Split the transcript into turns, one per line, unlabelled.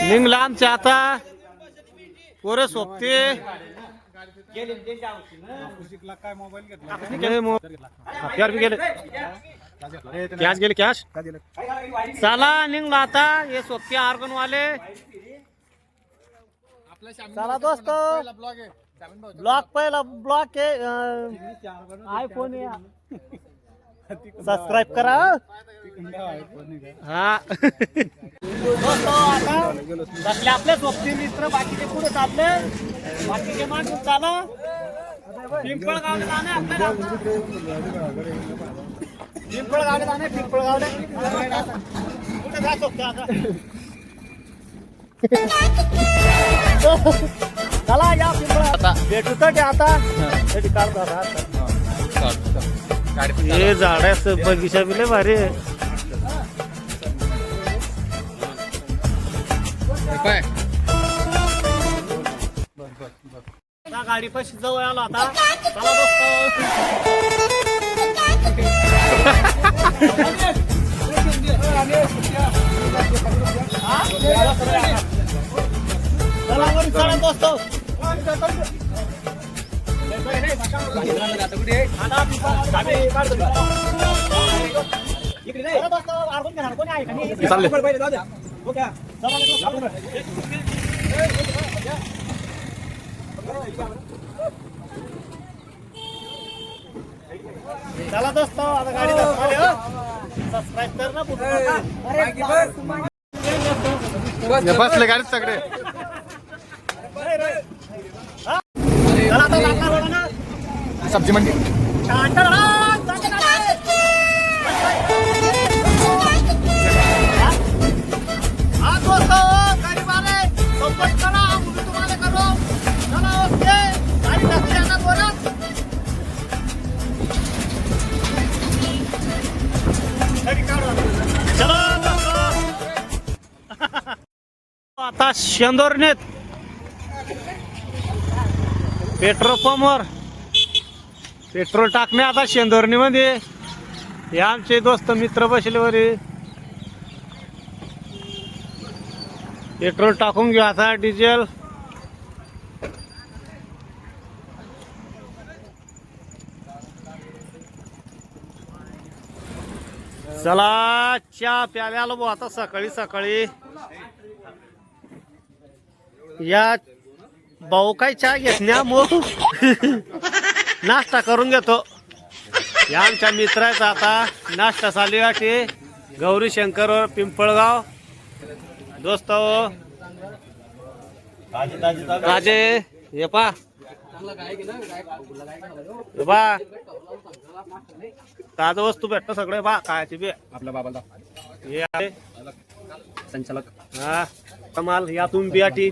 निघला आमच्या आता पोरं सोबते कॅश गेले कॅश चला निघला आता हे सोबते आर्गन वाले चला दोस्त ब्लॉक पहिला ब्लॉक आहे आयफोन सबस्क्राईब करा हा आता आपले सोबती मित्र बाकीचे पुढे चालले बाकीचे माणूस चाला पिंपळगावला जाणे आपल्याला पिंपळगावला जाणे पिंपळगावला कुठे जा सोबते आता चला या पिंपळा भेटू तर आता हे झाडाच बगीचा बिले भारी गाडी पाशी जवळ आला आता चला दोस्त चला दोस्त आता गाडी सबस्क्राईब कर ना बसले गाडीत सगळे सब्जी मंडी आता शेंदोरनेत पेट्रोल पंपवर पेट्रोल टाकणे आता शेंदोरणी मध्ये हे आमचे दोस्त मित्र बसले वरी पेट्रोल टाकून घेऊ आता डिझेल चला चहा प्यायला आलो भाऊ आता सकाळी सकाळी या भाऊ काय चहा घेत नाही मग नाश्ता करून घेतो या आमच्या मित्राचा आता नाश्ता चालू आहे गौरी शंकर पिंपळगाव दोस्त राजे हे पा ताजं वस्तू भेटतं सगळे बा खायची बी आपल्या बाबाला हे आहे संचालक हा कमाल या तुम्ही बियाटी